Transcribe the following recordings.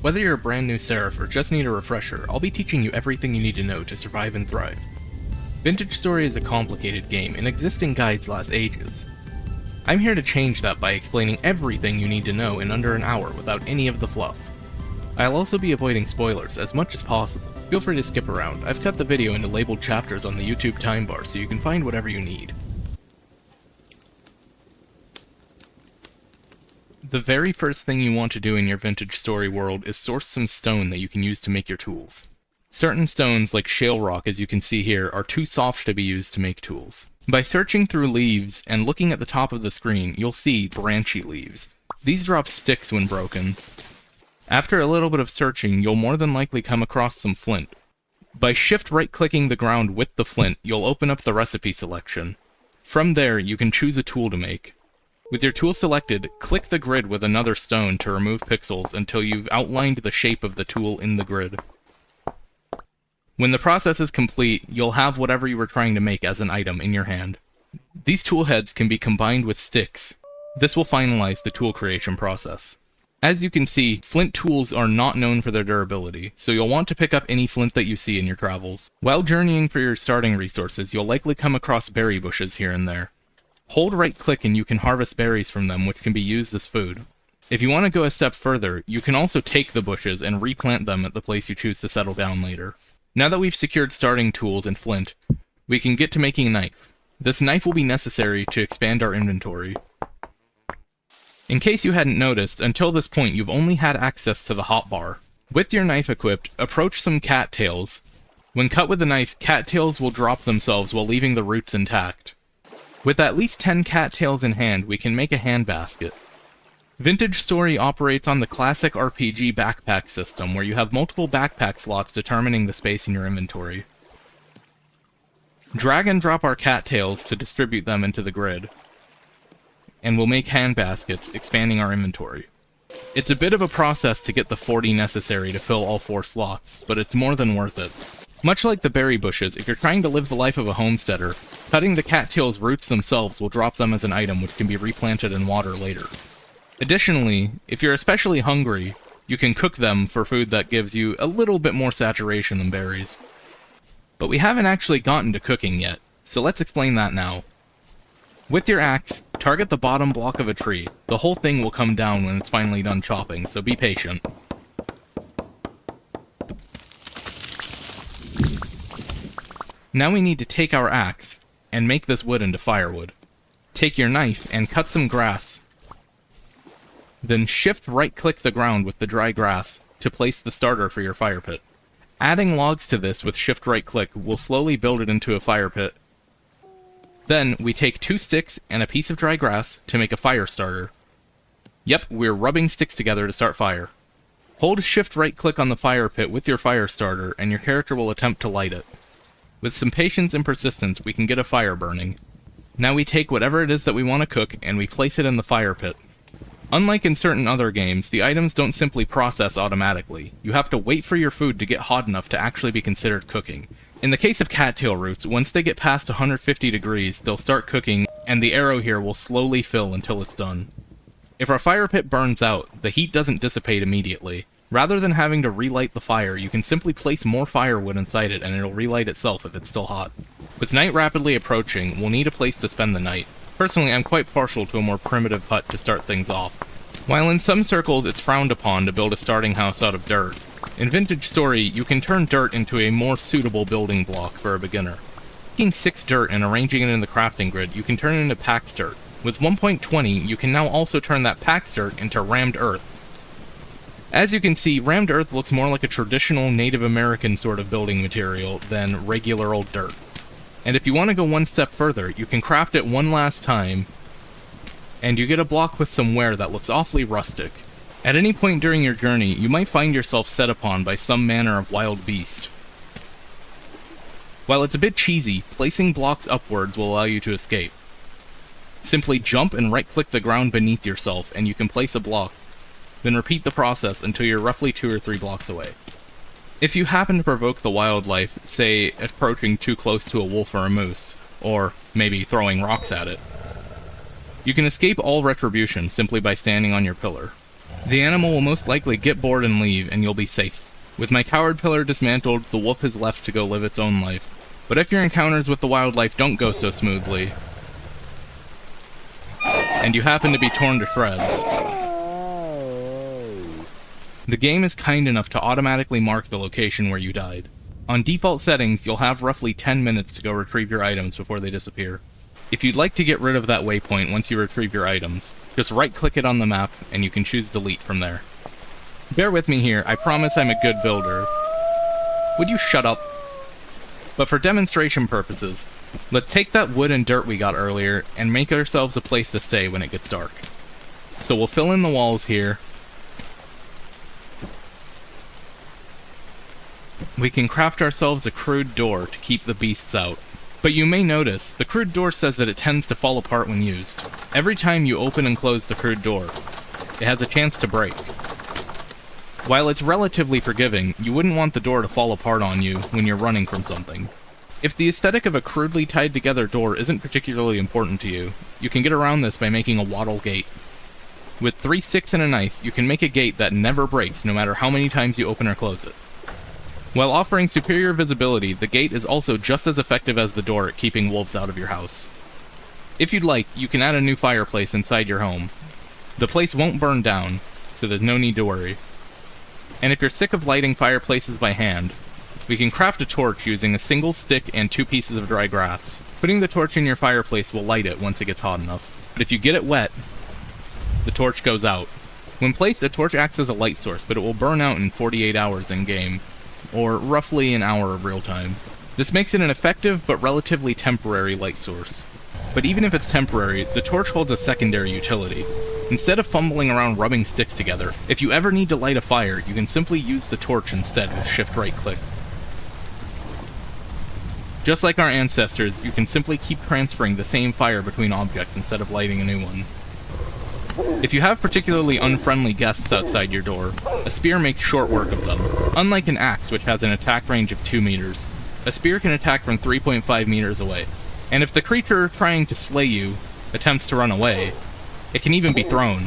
Whether you're a brand new Seraph or just need a refresher, I'll be teaching you everything you need to know to survive and thrive. Vintage Story is a complicated game, and existing guides last ages. I'm here to change that by explaining everything you need to know in under an hour without any of the fluff. I'll also be avoiding spoilers as much as possible. Feel free to skip around. I've cut the video into labeled chapters on the YouTube time bar so you can find whatever you need. The very first thing you want to do in your Vintage Story world is source some stone that you can use to make your tools. Certain stones, like shale rock as you can see here, are too soft to be used to make tools. By searching through leaves and looking at the top of the screen, you'll see branchy leaves. These drop sticks when broken. After a little bit of searching, you'll more than likely come across some flint. By shift right-clicking the ground with the flint, you'll open up the recipe selection. From there, you can choose a tool to make. With your tool selected, click the grid with another stone to remove pixels until you've outlined the shape of the tool in the grid. When the process is complete, you'll have whatever you were trying to make as an item in your hand. These tool heads can be combined with sticks. This will finalize the tool creation process. As you can see, flint tools are not known for their durability, so you'll want to pick up any flint that you see in your travels. While journeying for your starting resources, you'll likely come across berry bushes here and there. Hold right-click and you can harvest berries from them, which can be used as food. If you want to go a step further, you can also take the bushes and replant them at the place you choose to settle down later. Now that we've secured starting tools and flint, we can get to making a knife. This knife will be necessary to expand our inventory. In case you hadn't noticed, until this point you've only had access to the hotbar. With your knife equipped, approach some cattails. When cut with the knife, cattails will drop themselves while leaving the roots intact. With at least 10 cattails in hand, we can make a handbasket. Vintage Story operates on the classic RPG backpack system, where you have multiple backpack slots determining the space in your inventory. Drag and drop our cattails to distribute them into the grid, and we'll make handbaskets, expanding our inventory. It's a bit of a process to get the 40 necessary to fill all 4 slots, but it's more than worth it. Much like the berry bushes, if you're trying to live the life of a homesteader, cutting the cattails' roots themselves will drop them as an item which can be replanted in water later. Additionally, if you're especially hungry, you can cook them for food that gives you a little bit more saturation than berries. But we haven't actually gotten to cooking yet, so let's explain that now. With your axe, target the bottom block of a tree. The whole thing will come down when it's finally done chopping, so be patient. Now we need to take our axe and make this wood into firewood. Take your knife and cut some grass. Then shift right-click the ground with the dry grass to place the starter for your fire pit. Adding logs to this with shift right-click will slowly build it into a fire pit. Then we take 2 sticks and a piece of dry grass to make a fire starter. Yep, we're rubbing sticks together to start fire. Hold shift right-click on the fire pit with your fire starter and your character will attempt to light it. With some patience and persistence, we can get a fire burning. Now we take whatever it is that we want to cook, and we place it in the fire pit. Unlike in certain other games, the items don't simply process automatically. You have to wait for your food to get hot enough to actually be considered cooking. In the case of cattail roots, once they get past 150 degrees, they'll start cooking, and the arrow here will slowly fill until it's done. If our fire pit burns out, the heat doesn't dissipate immediately. Rather than having to relight the fire, you can simply place more firewood inside it and it'll relight itself if it's still hot. With night rapidly approaching, we'll need a place to spend the night. Personally, I'm quite partial to a more primitive hut to start things off. While in some circles it's frowned upon to build a starting house out of dirt, in Vintage Story you can turn dirt into a more suitable building block for a beginner. Taking 6 dirt and arranging it in the crafting grid, you can turn it into packed dirt. With 1.20, you can now also turn that packed dirt into rammed earth. As you can see, rammed earth looks more like a traditional Native American sort of building material than regular old dirt. And if you want to go one step further, you can craft it one last time, and you get a block with some wear that looks awfully rustic. At any point during your journey, you might find yourself set upon by some manner of wild beast. While it's a bit cheesy, placing blocks upwards will allow you to escape. Simply jump and right-click the ground beneath yourself, and you can place a block. Then repeat the process until you're roughly 2 or 3 blocks away. If you happen to provoke the wildlife, say approaching too close to a wolf or a moose, or maybe throwing rocks at it, you can escape all retribution simply by standing on your pillar. The animal will most likely get bored and leave, and you'll be safe. With my coward pillar dismantled, the wolf is left to go live its own life. But if your encounters with the wildlife don't go so smoothly, and you happen to be torn to shreds, the game is kind enough to automatically mark the location where you died. On default settings, you'll have roughly 10 minutes to go retrieve your items before they disappear. If you'd like to get rid of that waypoint once you retrieve your items, just right-click it on the map, and you can choose Delete from there. Bear with me here, I promise I'm a good builder. Would you shut up? But for demonstration purposes, let's take that wood and dirt we got earlier, and make ourselves a place to stay when it gets dark. So we'll fill in the walls here. We can craft ourselves a crude door to keep the beasts out. But you may notice, the crude door says that it tends to fall apart when used. Every time you open and close the crude door, it has a chance to break. While it's relatively forgiving, you wouldn't want the door to fall apart on you when you're running from something. If the aesthetic of a crudely tied together door isn't particularly important to you, you can get around this by making a wattle gate. With 3 sticks and a knife, you can make a gate that never breaks no matter how many times you open or close it. While offering superior visibility, the gate is also just as effective as the door at keeping wolves out of your house. If you'd like, you can add a new fireplace inside your home. The place won't burn down, so there's no need to worry. And if you're sick of lighting fireplaces by hand, we can craft a torch using a single stick and 2 pieces of dry grass. Putting the torch in your fireplace will light it once it gets hot enough. But if you get it wet, the torch goes out. When placed, a torch acts as a light source, but it will burn out in 48 hours in-game, or roughly an hour of real time. This makes it an effective but relatively temporary light source. But even if it's temporary, the torch holds a secondary utility. Instead of fumbling around rubbing sticks together, if you ever need to light a fire, you can simply use the torch instead with shift right click. Just like our ancestors, you can simply keep transferring the same fire between objects instead of lighting a new one. If you have particularly unfriendly guests outside your door, a spear makes short work of them. Unlike an axe, which has an attack range of 2 meters, a spear can attack from 3.5 meters away. And if the creature trying to slay you attempts to run away, it can even be thrown.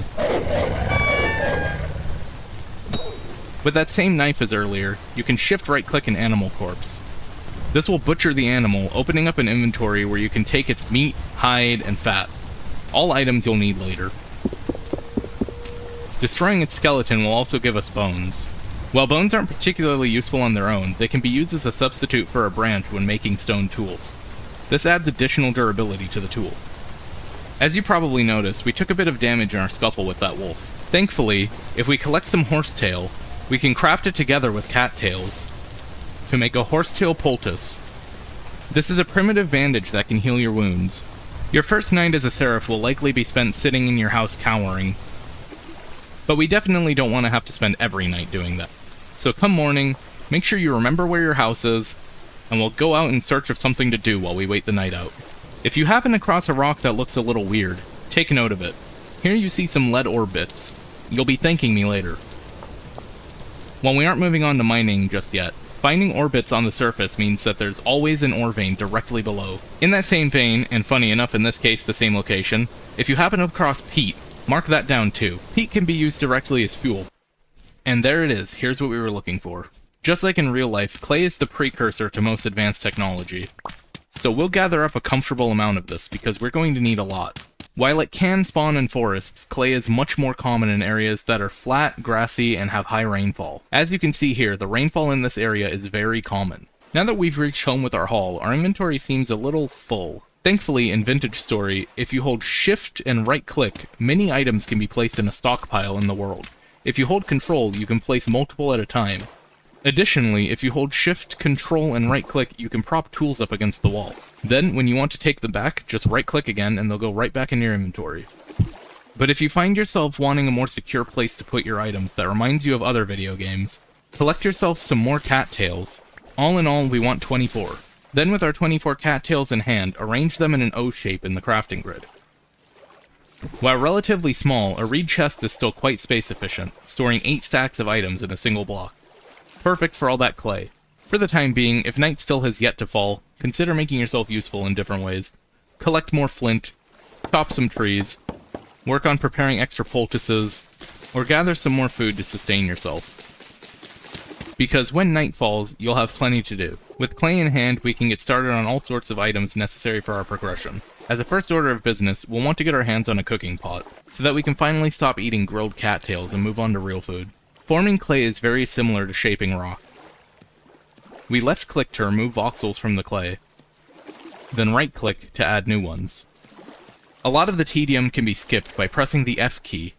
With that same knife as earlier, you can shift right-click an animal corpse. This will butcher the animal, opening up an inventory where you can take its meat, hide, and fat. All items you'll need later. Destroying its skeleton will also give us bones. While bones aren't particularly useful on their own, they can be used as a substitute for a branch when making stone tools. This adds additional durability to the tool. As you probably noticed, we took a bit of damage in our scuffle with that wolf. Thankfully, if we collect some horsetail, we can craft it together with cattails to make a horsetail poultice. This is a primitive bandage that can heal your wounds. Your first night as a seraph will likely be spent sitting in your house cowering, but we definitely don't want to have to spend every night doing that. So come morning, make sure you remember where your house is, and we'll go out in search of something to do while we wait the night out. If you happen across a rock that looks a little weird, take note of it. Here you see some lead ore bits. You'll be thanking me later. While we aren't moving on to mining just yet, finding ore bits on the surface means that there's always an ore vein directly below. In that same vein, and funny enough in this case the same location, if you happen across peat, mark that down too. Peat can be used directly as fuel. And there it is, here's what we were looking for. Just like in real life, clay is the precursor to most advanced technology. So we'll gather up a comfortable amount of this, because we're going to need a lot. While it can spawn in forests, clay is much more common in areas that are flat, grassy, and have high rainfall. As you can see here, the rainfall in this area is very common. Now that we've reached home with our haul, our inventory seems a little full. Thankfully, in Vintage Story, if you hold Shift and right-click, many items can be placed in a stockpile in the world. If you hold Control, you can place multiple at a time. Additionally, if you hold Shift, Control, and right-click, you can prop tools up against the wall. Then, when you want to take them back, just right-click again and they'll go right back in your inventory. But if you find yourself wanting a more secure place to put your items that reminds you of other video games, collect yourself some more cattails. All in all, we want 24. Then with our 24 cattails in hand, arrange them in an O shape in the crafting grid. While relatively small, a reed chest is still quite space efficient, storing 8 stacks of items in a single block. Perfect for all that clay. For the time being, if night still has yet to fall, consider making yourself useful in different ways. Collect more flint, chop some trees, work on preparing extra poultices, or gather some more food to sustain yourself. Because when night falls, you'll have plenty to do. With clay in hand, we can get started on all sorts of items necessary for our progression. As a first order of business, we'll want to get our hands on a cooking pot, so that we can finally stop eating grilled cattails and move on to real food. Forming clay is very similar to shaping rock. We left-click to remove voxels from the clay, then right-click to add new ones. A lot of the tedium can be skipped by pressing the F key.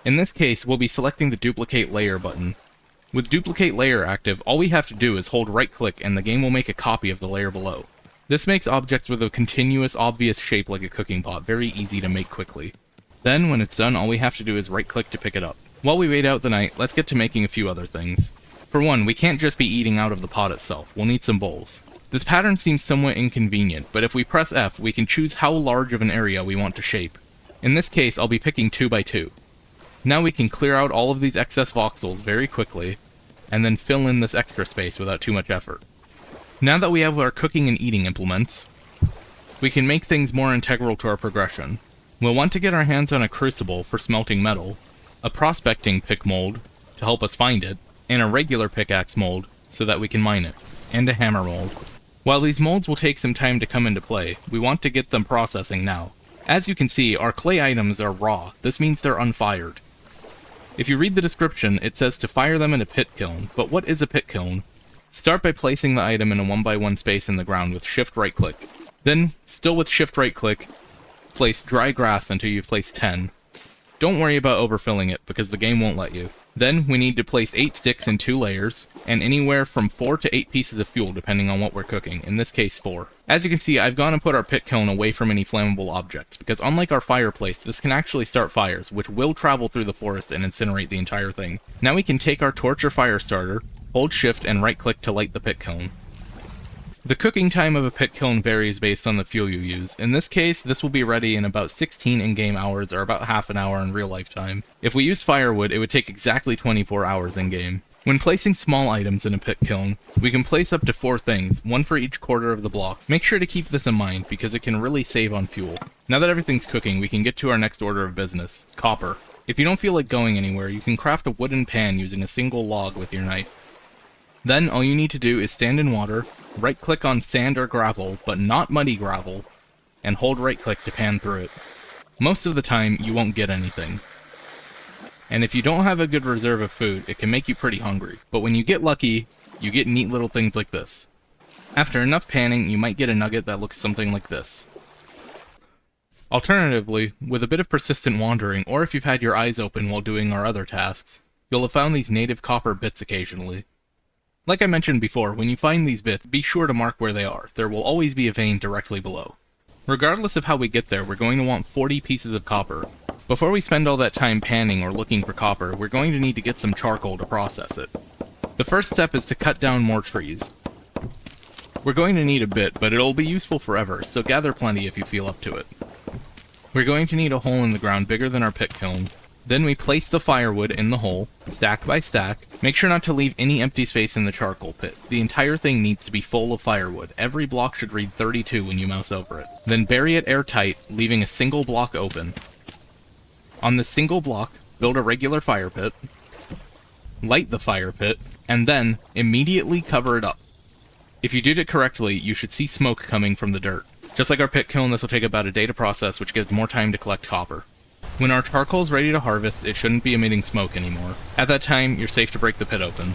In this case, we'll be selecting the Duplicate Layer button. With Duplicate Layer active, all we have to do is hold right-click and the game will make a copy of the layer below. This makes objects with a continuous, obvious shape like a cooking pot very easy to make quickly. Then, when it's done, all we have to do is right-click to pick it up. While we wait out the night, let's get to making a few other things. For one, we can't just be eating out of the pot itself, we'll need some bowls. This pattern seems somewhat inconvenient, but if we press F, we can choose how large of an area we want to shape. In this case, I'll be picking 2 by 2. Now we can clear out all of these excess voxels very quickly, and then fill in this extra space without too much effort. Now that we have our cooking and eating implements, we can make things more integral to our progression. We'll want to get our hands on a crucible for smelting metal, a prospecting pick mold to help us find it, and a regular pickaxe mold so that we can mine it, and a hammer mold. While these molds will take some time to come into play, we want to get them processing now. As you can see, our clay items are raw. This means they're unfired. If you read the description, it says to fire them in a pit kiln, but what is a pit kiln? Start by placing the item in a 1x1 space in the ground with shift right click. Then, still with shift right click, place dry grass until you've placed 10. Don't worry about overfilling it, because the game won't let you. Then, we need to place 8 sticks in 2 layers, and anywhere from 4 to 8 pieces of fuel depending on what we're cooking, in this case 4. As you can see, I've gone and put our pit kiln away from any flammable objects, because unlike our fireplace, this can actually start fires, which will travel through the forest and incinerate the entire thing. Now we can take our torch or fire starter, hold shift and right click to light the pit kiln. The cooking time of a pit kiln varies based on the fuel you use. In this case, this will be ready in about 16 in-game hours, or about half an hour in real life time. If we use firewood, it would take exactly 24 hours in-game. When placing small items in a pit kiln, we can place up to 4 things, 1 for each quarter of the block. Make sure to keep this in mind, because it can really save on fuel. Now that everything's cooking, we can get to our next order of business, copper. If you don't feel like going anywhere, you can craft a wooden pan using a single log with your knife. Then all you need to do is stand in water, right-click on sand or gravel, but not muddy gravel, and hold right-click to pan through it. Most of the time, you won't get anything. And if you don't have a good reserve of food, it can make you pretty hungry. But when you get lucky, you get neat little things like this. After enough panning, you might get a nugget that looks something like this. Alternatively, with a bit of persistent wandering, or if you've had your eyes open while doing our other tasks, you'll have found these native copper bits occasionally. Like I mentioned before, when you find these bits, be sure to mark where they are. There will always be a vein directly below. Regardless of how we get there, we're going to want 40 pieces of copper. Before we spend all that time panning or looking for copper, we're going to need to get some charcoal to process it. The first step is to cut down more trees. We're going to need a bit, but it'll be useful forever, so gather plenty if you feel up to it. We're going to need a hole in the ground bigger than our pit kiln. Then we place the firewood in the hole, stack by stack. Make sure not to leave any empty space in the charcoal pit. The entire thing needs to be full of firewood. Every block should read 32 when you mouse over it. Then bury it airtight, leaving a single block open. On the single block, build a regular fire pit, light the fire pit, and then immediately cover it up. If you did it correctly, you should see smoke coming from the dirt. Just like our pit kiln, this will take about a day to process, which gives more time to collect copper. When our charcoal is ready to harvest, it shouldn't be emitting smoke anymore. At that time, you're safe to break the pit open.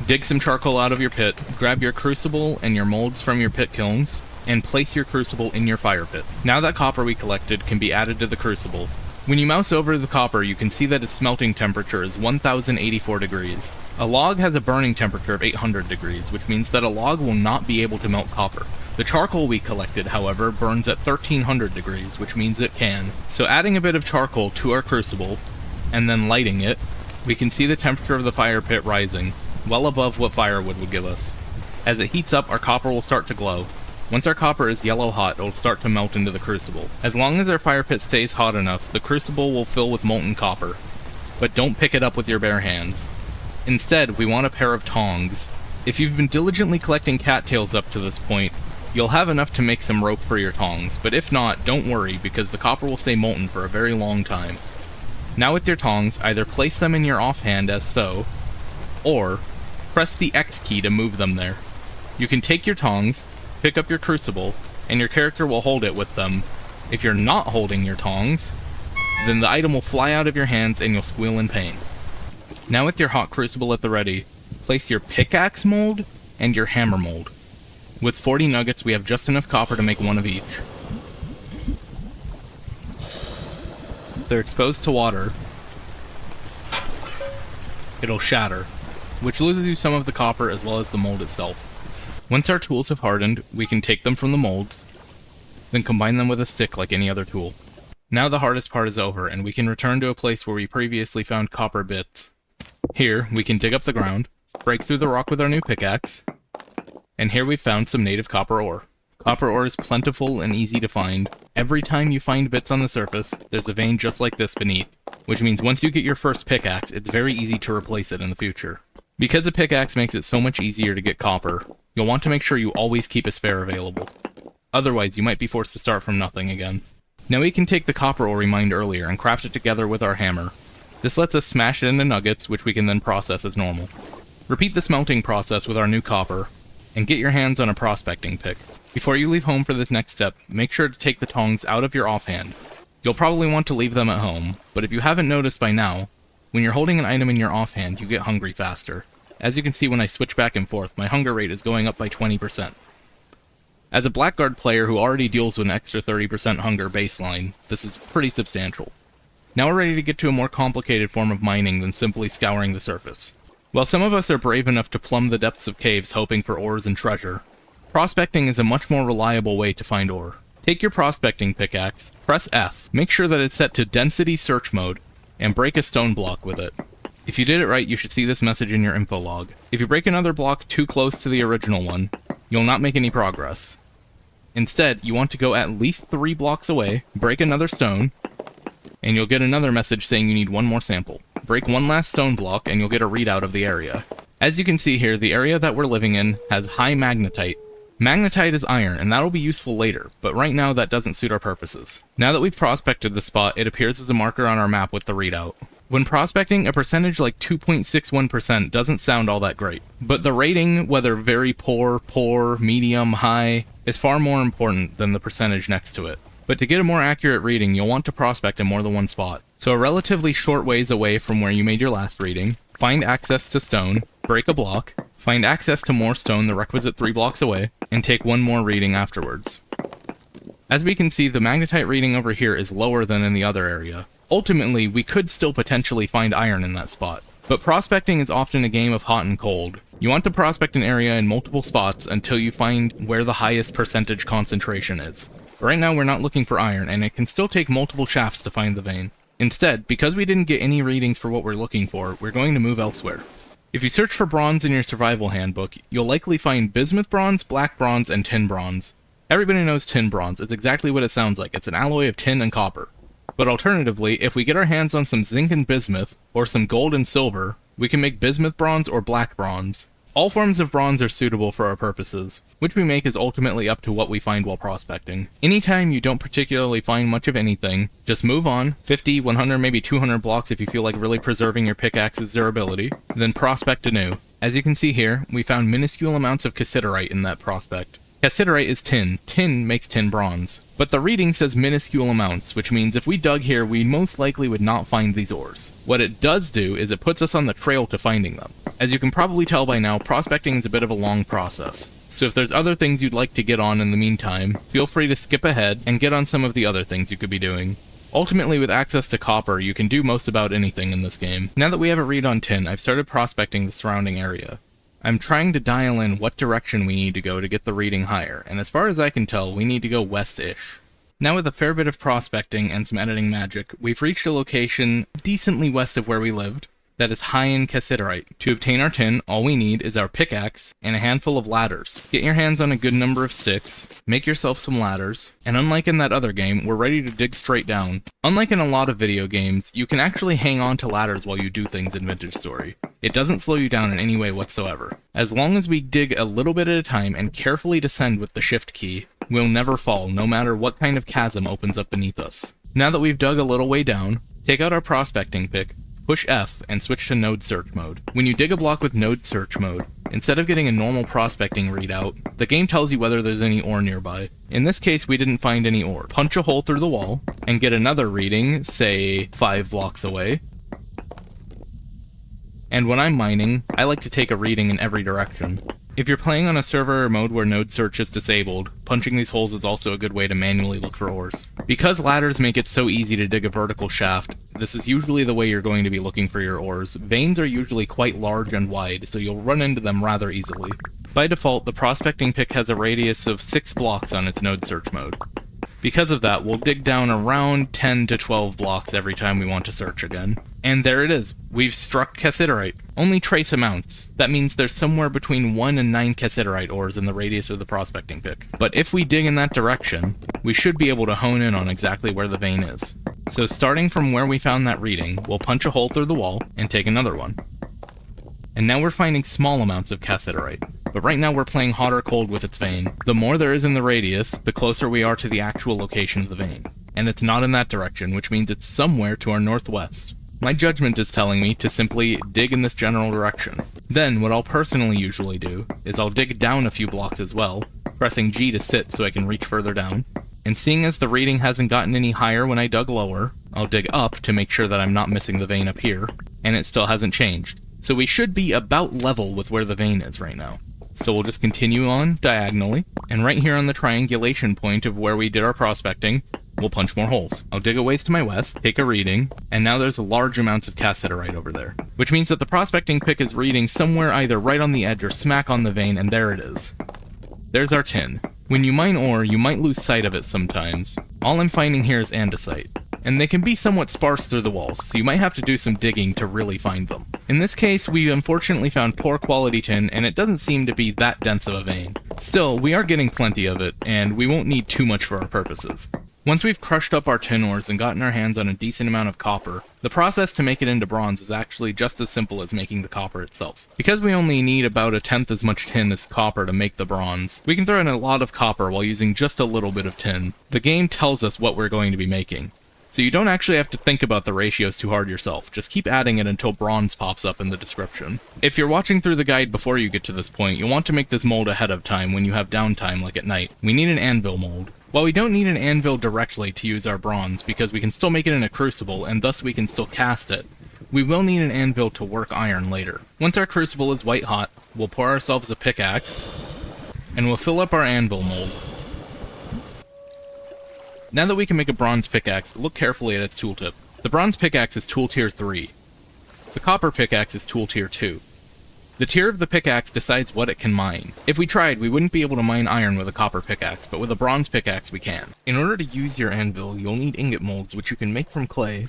Dig some charcoal out of your pit, grab your crucible and your molds from your pit kilns, and place your crucible in your fire pit. Now that copper we collected can be added to the crucible. When you mouse over the copper, you can see that its smelting temperature is 1084 degrees. A log has a burning temperature of 800 degrees, which means that a log will not be able to melt copper. The charcoal we collected, however, burns at 1300 degrees, which means it can. So adding a bit of charcoal to our crucible, and then lighting it, we can see the temperature of the fire pit rising, well above what firewood would give us. As it heats up, our copper will start to glow. Once our copper is yellow hot, it will start to melt into the crucible. As long as our fire pit stays hot enough, the crucible will fill with molten copper. But don't pick it up with your bare hands. Instead, we want a pair of tongs. If you've been diligently collecting cattails up to this point, you'll have enough to make some rope for your tongs, but if not, don't worry, because the copper will stay molten for a very long time. Now with your tongs, either place them in your offhand as so, or press the X key to move them there. You can take your tongs, pick up your crucible, and your character will hold it with them. If you're not holding your tongs, then the item will fly out of your hands and you'll squeal in pain. Now with your hot crucible at the ready, place your pickaxe mold and your hammer mold. With 40 nuggets, we have just enough copper to make one of each. If they're exposed to water, it'll shatter, which loses you some of the copper as well as the mold itself. Once our tools have hardened, we can take them from the molds, then combine them with a stick like any other tool. Now the hardest part is over, and we can return to a place where we previously found copper bits. Here, we can dig up the ground, break through the rock with our new pickaxe, and here we've found some native copper ore. Copper ore is plentiful and easy to find. Every time you find bits on the surface, there's a vein just like this beneath, which means once you get your first pickaxe, it's very easy to replace it in the future. Because a pickaxe makes it so much easier to get copper, you'll want to make sure you always keep a spare available. Otherwise, you might be forced to start from nothing again. Now we can take the copper ore we mined earlier and craft it together with our hammer. This lets us smash it into nuggets, which we can then process as normal. Repeat the smelting process with our new copper, and get your hands on a prospecting pick. Before you leave home for this next step, make sure to take the tongs out of your offhand. You'll probably want to leave them at home, but if you haven't noticed by now, when you're holding an item in your offhand, you get hungry faster. As you can see when I switch back and forth, my hunger rate is going up by 20%. As a Blackguard player who already deals with an extra 30% hunger baseline, this is pretty substantial. Now we're ready to get to a more complicated form of mining than simply scouring the surface. While some of us are brave enough to plumb the depths of caves hoping for ores and treasure, prospecting is a much more reliable way to find ore. Take your prospecting pickaxe, press F, make sure that it's set to density search mode, and break a stone block with it. If you did it right, you should see this message in your info log. If you break another block too close to the original one, you'll not make any progress. Instead, you want to go at least 3 blocks away, break another stone, and you'll get another message saying you need one more sample. Break one last stone block, and you'll get a readout of the area. As you can see here, the area that we're living in has high magnetite. Magnetite is iron, and that'll be useful later, but right now that doesn't suit our purposes. Now that we've prospected the spot, it appears as a marker on our map with the readout. When prospecting, a percentage like 2.61% doesn't sound all that great, but the rating, whether very poor, poor, medium, high, is far more important than the percentage next to it. But to get a more accurate reading, you'll want to prospect in more than one spot. So a relatively short ways away from where you made your last reading, find access to stone, break a block, find access to more stone the requisite 3 blocks away, and take one more reading afterwards. As we can see, the magnetite reading over here is lower than in the other area. Ultimately, we could still potentially find iron in that spot, but prospecting is often a game of hot and cold. You want to prospect an area in multiple spots until you find where the highest percentage concentration is. Right now we're not looking for iron, and it can still take multiple shafts to find the vein. Instead, because we didn't get any readings for what we're looking for, we're going to move elsewhere. If you search for bronze in your survival handbook, you'll likely find bismuth bronze, black bronze, and tin bronze. Everybody knows tin bronze, it's exactly what it sounds like, it's an alloy of tin and copper. But alternatively, if we get our hands on some zinc and bismuth, or some gold and silver, we can make bismuth bronze or black bronze. All forms of bronze are suitable for our purposes. Which we make is ultimately up to what we find while prospecting. Anytime you don't particularly find much of anything, just move on, 50, 100, maybe 200 blocks if you feel like really preserving your pickaxe's durability, then prospect anew. As you can see here, we found minuscule amounts of cassiterite in that prospect. Cassiterite is tin. Tin makes tin bronze. But the reading says minuscule amounts, which means if we dug here, we most likely would not find these ores. What it does do is it puts us on the trail to finding them. As you can probably tell by now, prospecting is a bit of a long process. So if there's other things you'd like to get on in the meantime, feel free to skip ahead and get on some of the other things you could be doing. Ultimately, with access to copper, you can do most about anything in this game. Now that we have a read on tin, I've started prospecting the surrounding area. I'm trying to dial in what direction we need to go to get the reading higher, and as far as I can tell, we need to go west-ish. Now with a fair bit of prospecting and some editing magic, we've reached a location decently west of where we lived that is high in cassiterite. To obtain our tin, all we need is our pickaxe and a handful of ladders. Get your hands on a good number of sticks, make yourself some ladders, and unlike in that other game, we're ready to dig straight down. Unlike in a lot of video games, you can actually hang on to ladders while you do things in Vintage Story. It doesn't slow you down in any way whatsoever. As long as we dig a little bit at a time and carefully descend with the shift key, we'll never fall, no matter what kind of chasm opens up beneath us. Now that we've dug a little way down, Take out our prospecting pick, push F, and switch to node search mode. When you dig a block with node search mode, instead of getting a normal prospecting readout, the game tells you whether there's any ore nearby. In this case, we didn't find any ore. Punch a hole through the wall, and get another reading, say 5 blocks away. And when I'm mining, I like to take a reading in every direction. If you're playing on a server or mode where node search is disabled, punching these holes is also a good way to manually look for ores. Because ladders make it so easy to dig a vertical shaft, this is usually the way you're going to be looking for your ores. Veins are usually quite large and wide, so you'll run into them rather easily. By default, the prospecting pick has a radius of 6 blocks on its node search mode. Because of that, we'll dig down around 10 to 12 blocks every time we want to search again. And there it is. We've struck cassiterite. Only trace amounts. That means there's somewhere between 1 and 9 cassiterite ores in the radius of the prospecting pick. But if we dig in that direction, we should be able to hone in on exactly where the vein is. So starting from where we found that reading, we'll punch a hole through the wall and take another one. And now we're finding small amounts of cassiterite. But right now we're playing hot or cold with its vein. The more there is in the radius, the closer we are to the actual location of the vein. And it's not in that direction, which means it's somewhere to our northwest. My judgment is telling me to simply dig in this general direction. Then, what I'll personally usually do, is I'll dig down a few blocks as well, pressing G to sit so I can reach further down. And seeing as the reading hasn't gotten any higher when I dug lower, I'll dig up to make sure that I'm not missing the vein up here, and it still hasn't changed. So we should be about level with where the vein is right now. So we'll just continue on diagonally, and right here on the triangulation point of where we did our prospecting, we'll punch more holes. I'll dig a ways to my west, take a reading, and now there's large amounts of cassiterite over there. Which means that the prospecting pick is reading somewhere either right on the edge or smack on the vein, and there it is. There's our tin. When you mine ore, you might lose sight of it sometimes. All I'm finding here is andesite, and they can be somewhat sparse through the walls, so you might have to do some digging to really find them. In this case, we unfortunately found poor quality tin, and it doesn't seem to be that dense of a vein. Still, we are getting plenty of it, and we won't need too much for our purposes. Once we've crushed up our tin ores and gotten our hands on a decent amount of copper, the process to make it into bronze is actually just as simple as making the copper itself. Because we only need about 1/10 as much tin as copper to make the bronze, we can throw in a lot of copper while using just a little bit of tin. The game tells us what we're going to be making. So you don't actually have to think about the ratios too hard yourself, just keep adding it until bronze pops up in the description. If you're watching through the guide before you get to this point, you'll want to make this mold ahead of time when you have downtime like at night. We need an anvil mold. While we don't need an anvil directly to use our bronze, because we can still make it in a crucible and thus we can still cast it, we will need an anvil to work iron later. Once our crucible is white hot, we'll pour ourselves a pickaxe, and we'll fill up our anvil mold. Now that we can make a bronze pickaxe, look carefully at its tooltip. The bronze pickaxe is tool tier 3. The copper pickaxe is tool tier 2. The tier of the pickaxe decides what it can mine. If we tried, we wouldn't be able to mine iron with a copper pickaxe, but with a bronze pickaxe we can. In order to use your anvil, you'll need ingot molds, which you can make from clay,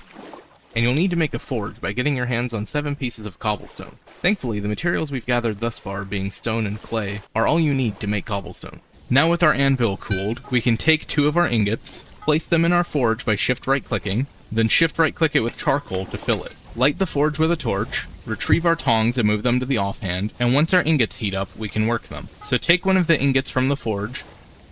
and you'll need to make a forge by getting your hands on 7 pieces of cobblestone. Thankfully, the materials we've gathered thus far, being stone and clay, are all you need to make cobblestone. Now with our anvil cooled, we can take 2 of our ingots, place them in our forge by shift right clicking, then shift right click it with charcoal to fill it. Light the forge with a torch, retrieve our tongs and move them to the offhand, and once our ingots heat up, we can work them. So take one of the ingots from the forge,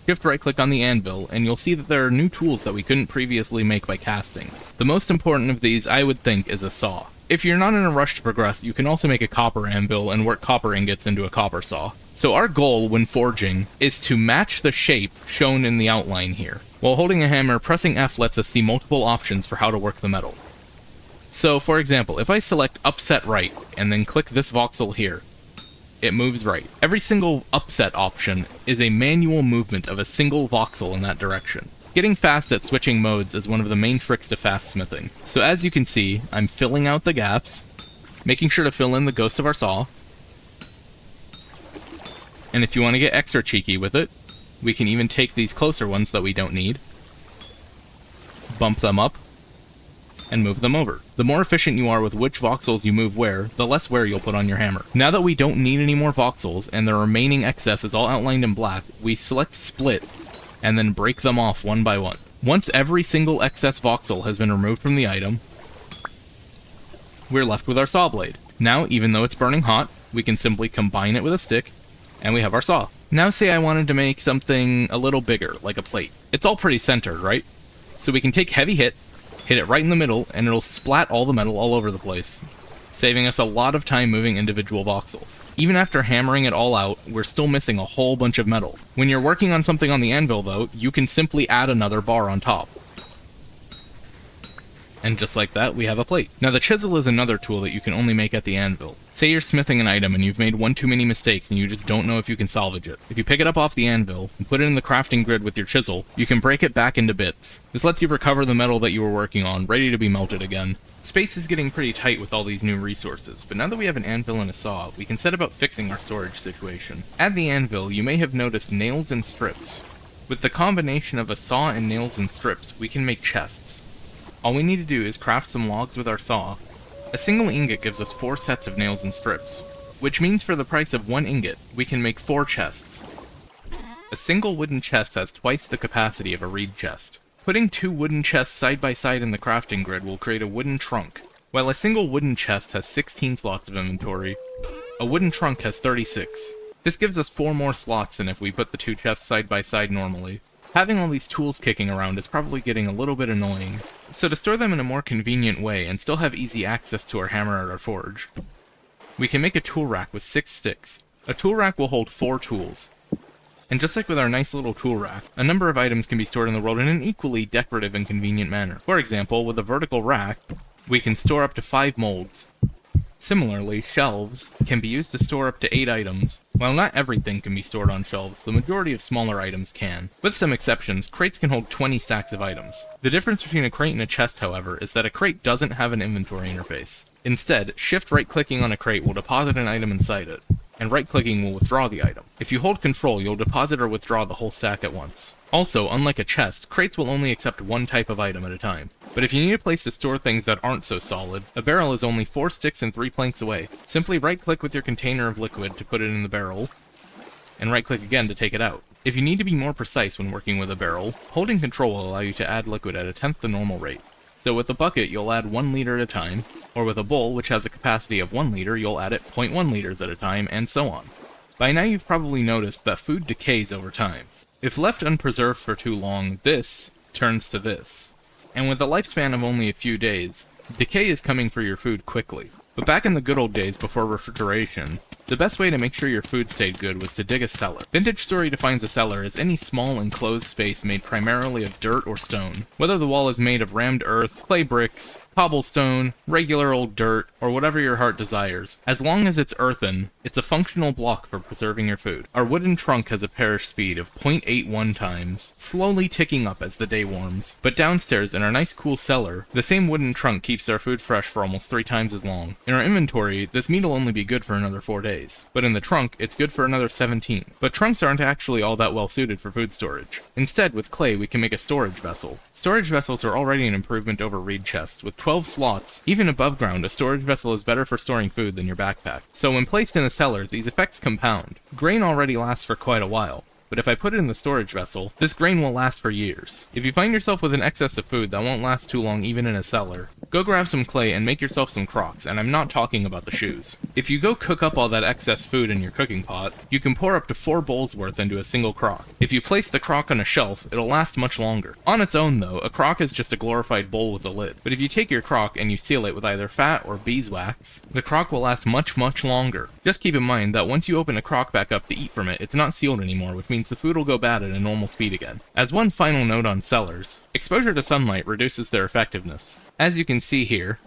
shift right click on the anvil, and you'll see that there are new tools that we couldn't previously make by casting. The most important of these, I would think, is a saw. If you're not in a rush to progress, you can also make a copper anvil and work copper ingots into a copper saw. So our goal when forging is to match the shape shown in the outline here. While holding a hammer, pressing F lets us see multiple options for how to work the metal. So, for example, if I select upset right, and then click this voxel here, it moves right. Every single upset option is a manual movement of a single voxel in that direction. Getting fast at switching modes is one of the main tricks to fast smithing. So as you can see, I'm filling out the gaps, making sure to fill in the ghost of our saw, and if you want to get extra cheeky with it, we can even take these closer ones that we don't need, bump them up, and move them over. The more efficient you are with which voxels you move where, the less wear you'll put on your hammer. Now that we don't need any more voxels, and the remaining excess is all outlined in black, we select split, and then break them off one by one. Once every single excess voxel has been removed from the item, we're left with our saw blade. Now, even though it's burning hot, we can simply combine it with a stick, and we have our saw. Now say I wanted to make something a little bigger, like a plate. It's all pretty centered, right? So we can take heavy hit, Hit it right in the middle, and it'll splat all the metal all over the place, saving us a lot of time moving individual voxels. Even after hammering it all out, we're still missing a whole bunch of metal. When you're working on something on the anvil though, you can simply add another bar on top. And just like that, we have a plate. Now the chisel is another tool that you can only make at the anvil. Say you're smithing an item and you've made one too many mistakes and you just don't know if you can salvage it. If you pick it up off the anvil and put it in the crafting grid with your chisel, you can break it back into bits. This lets you recover the metal that you were working on, ready to be melted again. Space is getting pretty tight with all these new resources, but now that we have an anvil and a saw, we can set about fixing our storage situation. At the anvil, you may have noticed nails and strips. With the combination of a saw and nails and strips, we can make chests. All we need to do is craft some logs with our saw. A single ingot gives us 4 sets of nails and strips, which means for the price of 1 ingot, we can make 4 chests. A single wooden chest has twice the capacity of a reed chest. Putting 2 wooden chests side by side in the crafting grid will create a wooden trunk. While a single wooden chest has 16 slots of inventory, a wooden trunk has 36. This gives us 4 more slots than if we put the 2 chests side by side normally. Having all these tools kicking around is probably getting a little bit annoying, so to store them in a more convenient way and still have easy access to our hammer at our forge, we can make a tool rack with 6 sticks. A tool rack will hold 4 tools. And just like with our nice little tool rack, a number of items can be stored in the world in an equally decorative and convenient manner. For example, with a vertical rack, we can store up to 5 molds. Similarly, shelves can be used to store up to 8 items. While not everything can be stored on shelves, the majority of smaller items can. With some exceptions, crates can hold 20 stacks of items. The difference between a crate and a chest, however, is that a crate doesn't have an inventory interface. Instead, shift right-clicking on a crate will deposit an item inside it, and right-clicking will withdraw the item. If you hold control, you'll deposit or withdraw the whole stack at once. Also, unlike a chest, crates will only accept one type of item at a time. But if you need a place to store things that aren't so solid, a barrel is only 4 sticks and 3 planks away. Simply right-click with your container of liquid to put it in the barrel, and right-click again to take it out. If you need to be more precise when working with a barrel, holding control will allow you to add liquid at 1/10 the normal rate. So with a bucket, you'll add 1 liter at a time, or with a bowl, which has a capacity of 1 liter, you'll add it 0.1 liters at a time, and so on. By now you've probably noticed that food decays over time. If left unpreserved for too long, this turns to this. And with a lifespan of only a few days, decay is coming for your food quickly. But back in the good old days before refrigeration, the best way to make sure your food stayed good was to dig a cellar. Vintage Story defines a cellar as any small enclosed space made primarily of dirt or stone. Whether the wall is made of rammed earth, clay bricks, cobblestone, regular old dirt, or whatever your heart desires. As long as it's earthen, it's a functional block for preserving your food. Our wooden trunk has a perish speed of 0.81 times, slowly ticking up as the day warms. But downstairs in our nice cool cellar, the same wooden trunk keeps our food fresh for almost 3 times as long. In our inventory, this meat will only be good for another 4 days. But in the trunk, it's good for another 17. But trunks aren't actually all that well suited for food storage. Instead, with clay, we can make a storage vessel. Storage vessels are already an improvement over reed chests. With 12 slots, even above ground, a storage vessel is better for storing food than your backpack. So when placed in a cellar, these effects compound. Grain already lasts for quite a while, but if I put it in the storage vessel, this grain will last for years. If you find yourself with an excess of food that won't last too long even in a cellar, go grab some clay and make yourself some crocs, and I'm not talking about the shoes. If you go cook up all that excess food in your cooking pot, you can pour up to 4 bowls worth into a single crock. If you place the crock on a shelf, it'll last much longer. On its own though, a crock is just a glorified bowl with a lid. But if you take your crock and you seal it with either fat or beeswax, the crock will last much longer. Just keep in mind that once you open a crock back up to eat from it, it's not sealed anymore, which means the food will go bad at a normal speed again. As one final note on cellars, exposure to sunlight reduces their effectiveness. As you can see here,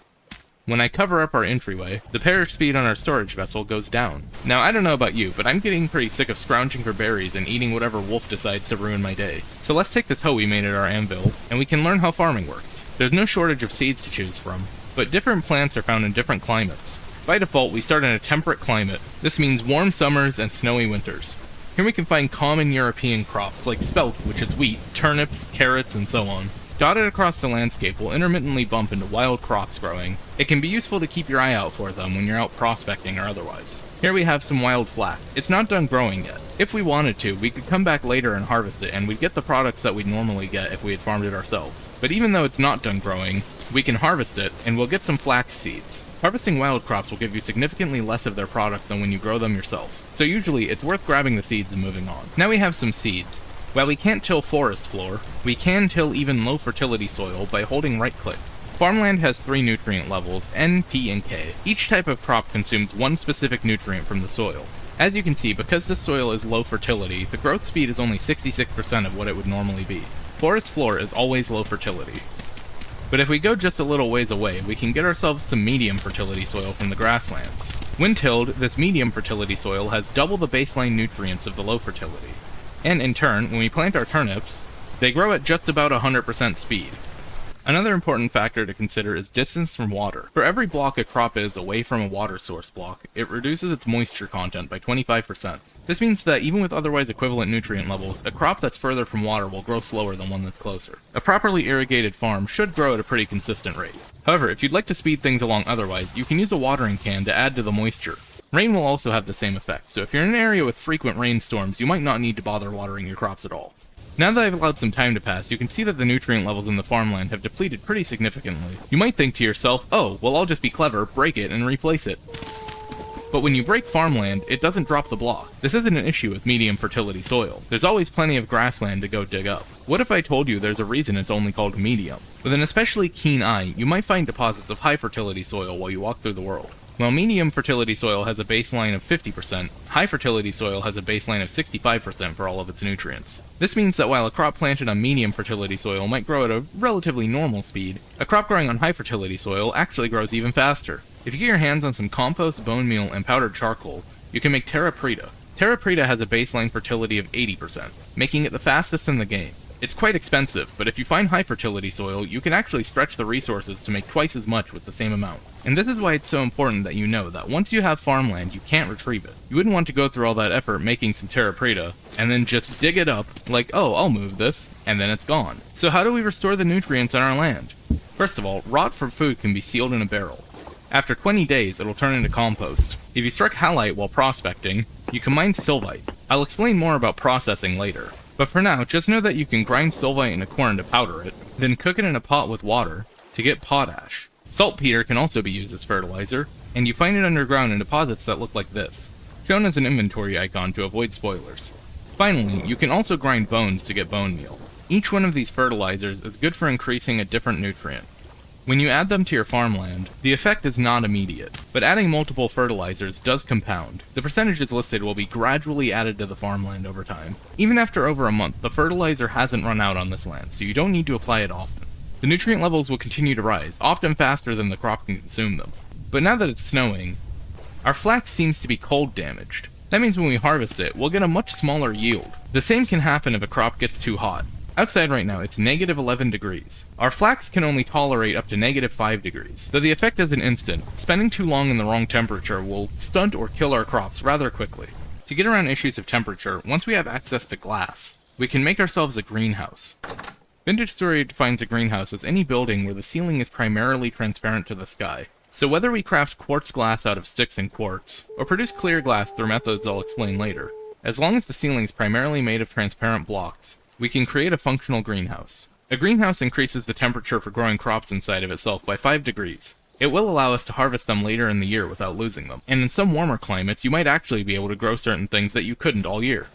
when I cover up our entryway, the perish speed on our storage vessel goes down. Now I don't know about you, but I'm getting pretty sick of scrounging for berries and eating whatever wolf decides to ruin my day. So let's take this hoe we made at our anvil, and we can learn how farming works. There's no shortage of seeds to choose from, but different plants are found in different climates. By default, we start in a temperate climate. This means warm summers and snowy winters. Here we can find common European crops like spelt, which is wheat, turnips, carrots, and so on. Dotted across the landscape will intermittently bump into wild crops growing. It can be useful to keep your eye out for them when you're out prospecting or otherwise. Here we have some wild flax. It's not done growing yet. If we wanted to, we could come back later and harvest it, and we'd get the products that we'd normally get if we had farmed it ourselves. But even though it's not done growing, we can harvest it, and we'll get some flax seeds. Harvesting wild crops will give you significantly less of their product than when you grow them yourself. So usually, it's worth grabbing the seeds and moving on. Now we have some seeds. While we can't till forest floor, we can till even low fertility soil by holding right click. Farmland has 3 nutrient levels, N, P, and K. Each type of crop consumes one specific nutrient from the soil. As you can see, because this soil is low fertility, the growth speed is only 66% of what it would normally be. Forest floor is always low fertility. But if we go just a little ways away, we can get ourselves some medium fertility soil from the grasslands. When tilled, this medium fertility soil has double the baseline nutrients of the low fertility. And in turn, when we plant our turnips, they grow at just about 100% speed. Another important factor to consider is distance from water. For every block a crop is away from a water source block, it reduces its moisture content by 25%. This means that even with otherwise equivalent nutrient levels, a crop that's further from water will grow slower than one that's closer. A properly irrigated farm should grow at a pretty consistent rate. However, if you'd like to speed things along otherwise, you can use a watering can to add to the moisture. Rain will also have the same effect, so if you're in an area with frequent rainstorms, you might not need to bother watering your crops at all. Now that I've allowed some time to pass, you can see that the nutrient levels in the farmland have depleted pretty significantly. You might think to yourself, oh, well I'll just be clever, break it, and replace it. But when you break farmland, it doesn't drop the block. This isn't an issue with medium fertility soil. There's always plenty of grassland to go dig up. What if I told you there's a reason it's only called medium? With an especially keen eye, you might find deposits of high fertility soil while you walk through the world. While medium fertility soil has a baseline of 50%, high fertility soil has a baseline of 65% for all of its nutrients. This means that while a crop planted on medium fertility soil might grow at a relatively normal speed, a crop growing on high fertility soil actually grows even faster. If you get your hands on some compost, bone meal, and powdered charcoal, you can make terra preta. Terra preta has a baseline fertility of 80%, making it the fastest in the game. It's quite expensive, but if you find high fertility soil, you can actually stretch the resources to make twice as much with the same amount. And this is why it's so important that you know that once you have farmland, you can't retrieve it. You wouldn't want to go through all that effort making some terra preta, and then just dig it up, like, oh, I'll move this, and then it's gone. So how do we restore the nutrients on our land? First of all, rot for food can be sealed in a barrel. After 20 days, it'll turn into compost. If you struck halite while prospecting, you can mine sylvite. I'll explain more about processing later. But for now, just know that you can grind sylvite into corn to powder it, then cook it in a pot with water to get potash. Saltpeter can also be used as fertilizer, and you find it underground in deposits that look like this, shown as an inventory icon to avoid spoilers. Finally, you can also grind bones to get bone meal. Each one of these fertilizers is good for increasing a different nutrient. When you add them to your farmland, the effect is not immediate, but adding multiple fertilizers does compound. The percentages listed will be gradually added to the farmland over time. Even after over a month, the fertilizer hasn't run out on this land, so you don't need to apply it often. The nutrient levels will continue to rise, often faster than the crop can consume them. But now that it's snowing, our flax seems to be cold damaged. That means when we harvest it, we'll get a much smaller yield. The same can happen if a crop gets too hot. Outside right now, it's negative 11 degrees. Our flax can only tolerate up to negative 5 degrees. Though the effect isn't instant, spending too long in the wrong temperature will stunt or kill our crops rather quickly. To get around issues of temperature, once we have access to glass, we can make ourselves a greenhouse. Vintage Story defines a greenhouse as any building where the ceiling is primarily transparent to the sky. So whether we craft quartz glass out of sticks and quartz, or produce clear glass through methods I'll explain later, as long as the ceiling is primarily made of transparent blocks, we can create a functional greenhouse. A greenhouse increases the temperature for growing crops inside of itself by 5 degrees. It will allow us to harvest them later in the year without losing them, and in some warmer climates you might actually be able to grow certain things that you couldn't all year.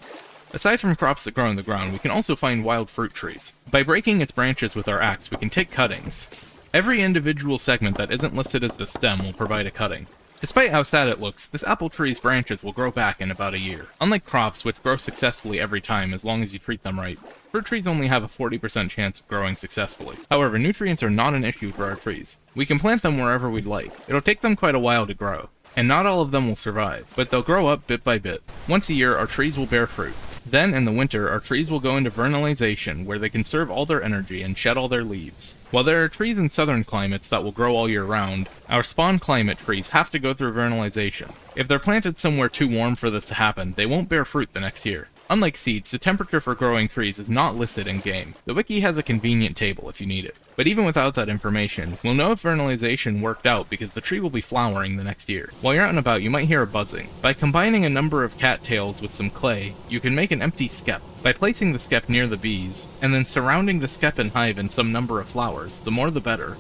Aside from crops that grow in the ground, we can also find wild fruit trees. By breaking its branches with our axe, we can take cuttings. Every individual segment that isn't listed as the stem will provide a cutting. Despite how sad it looks, this apple tree's branches will grow back in about a year. Unlike crops, which grow successfully every time as long as you treat them right, fruit trees only have a 40% chance of growing successfully. However, nutrients are not an issue for our trees. We can plant them wherever we'd like. It'll take them quite a while to grow, and not all of them will survive, but they'll grow up bit by bit. Once a year, our trees will bear fruit. Then, in the winter, our trees will go into vernalization, where they conserve all their energy and shed all their leaves. While there are trees in southern climates that will grow all year round, our spawn climate trees have to go through vernalization. If they're planted somewhere too warm for this to happen, they won't bear fruit the next year. Unlike seeds, the temperature for growing trees is not listed in-game. The wiki has a convenient table if you need it. But even without that information, we'll know if vernalization worked out because the tree will be flowering the next year. While you're out and about, you might hear a buzzing. By combining a number of cattails with some clay, you can make an empty skep. By placing the skep near the bees, and then surrounding the skep and hive in some number of flowers, the more the better.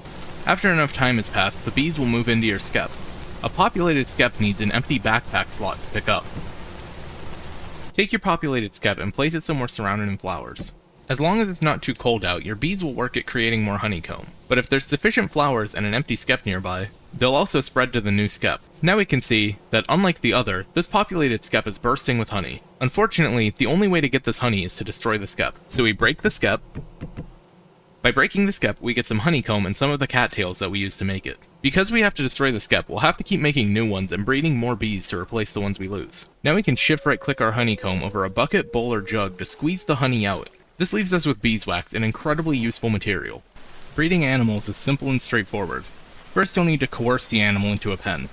After enough time has passed, the bees will move into your skep. A populated skep needs an empty backpack slot to pick up. Take your populated skep and place it somewhere surrounded in flowers. As long as it's not too cold out, your bees will work at creating more honeycomb. But if there's sufficient flowers and an empty skep nearby, they'll also spread to the new skep. Now we can see that, unlike the other, this populated skep is bursting with honey. Unfortunately, the only way to get this honey is to destroy the skep. So we break the skep. By breaking the skep, we get some honeycomb and some of the cattails that we use to make it. Because we have to destroy the skep, we'll have to keep making new ones and breeding more bees to replace the ones we lose. Now we can shift right click our honeycomb over a bucket, bowl, or jug to squeeze the honey out. This leaves us with beeswax, an incredibly useful material. Breeding animals is simple and straightforward. First you'll need to coerce the animal into a pen.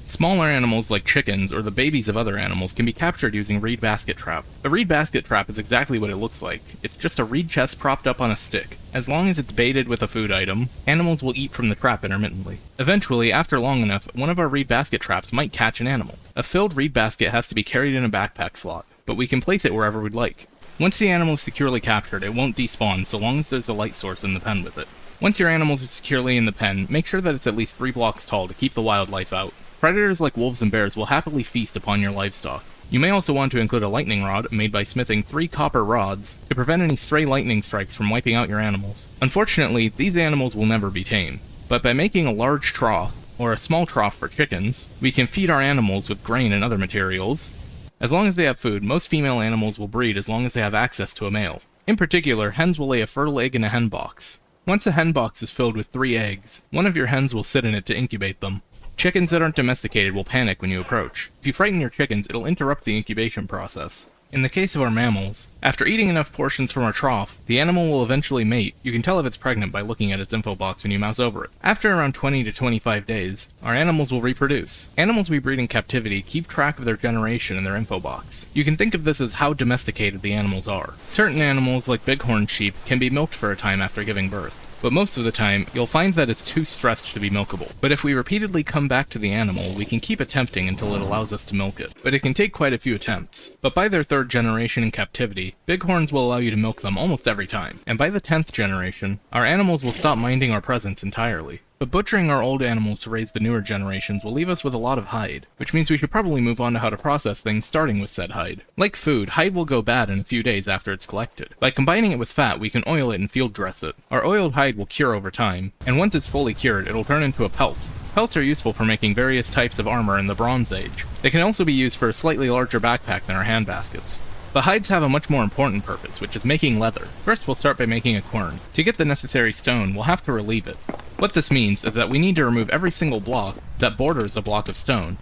Smaller animals like chickens or the babies of other animals can be captured using reed basket trap. A reed basket trap is exactly what it looks like. It's just a reed chest propped up on a stick. As long as it's baited with a food item, animals will eat from the trap intermittently. Eventually, after long enough, one of our reed basket traps might catch an animal. A filled reed basket has to be carried in a backpack slot, but we can place it wherever we'd like. Once the animal is securely captured, it won't despawn so long as there's a light source in the pen with it. Once your animals are securely in the pen, make sure that it's at least 3 blocks tall to keep the wildlife out. Predators like wolves and bears will happily feast upon your livestock. You may also want to include a lightning rod made by smithing 3 copper rods to prevent any stray lightning strikes from wiping out your animals. Unfortunately, these animals will never be tame, but by making a large trough, or a small trough for chickens, we can feed our animals with grain and other materials. As long as they have food, most female animals will breed as long as they have access to a male. In particular, hens will lay a fertile egg in a hen box. Once a hen box is filled with 3 eggs, one of your hens will sit in it to incubate them. Chickens that aren't domesticated will panic when you approach. If you frighten your chickens, it'll interrupt the incubation process. In the case of our mammals, after eating enough portions from our trough, the animal will eventually mate. You can tell if it's pregnant by looking at its info box when you mouse over it. After around 20 to 25 days, our animals will reproduce. Animals we breed in captivity keep track of their generation in their info box. You can think of this as how domesticated the animals are. Certain animals, like bighorn sheep, can be milked for a time after giving birth. But most of the time, you'll find that it's too stressed to be milkable. But if we repeatedly come back to the animal, we can keep attempting until it allows us to milk it. But it can take quite a few attempts. But by their 3rd generation in captivity, bighorns will allow you to milk them almost every time. And by the 10th generation, our animals will stop minding our presence entirely. But butchering our old animals to raise the newer generations will leave us with a lot of hide, which means we should probably move on to how to process things starting with said hide. Like food, hide will go bad in a few days after it's collected. By combining it with fat, we can oil it and field dress it. Our oiled hide will cure over time, and once it's fully cured, it'll turn into a pelt. Pelts are useful for making various types of armor in the Bronze Age. They can also be used for a slightly larger backpack than our hand baskets. But hides have a much more important purpose, which is making leather. First, we'll start by making a quern. To get the necessary stone, we'll have to relieve it. What this means is that we need to remove every single block that borders a block of stone.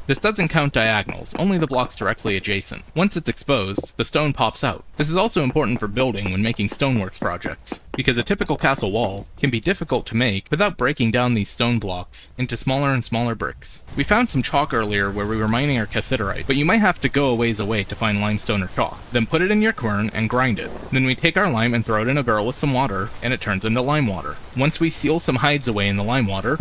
This doesn't count diagonals, only the blocks directly adjacent. Once it's exposed, the stone pops out. This is also important for building when making stoneworks projects, because a typical castle wall can be difficult to make without breaking down these stone blocks into smaller and smaller bricks. We found some chalk earlier where we were mining our cassiterite, but you might have to go a ways away to find limestone or chalk. Then put it in your quern and grind it. Then we take our lime and throw it in a barrel with some water, and it turns into lime water. Once we seal some hides away in the lime water,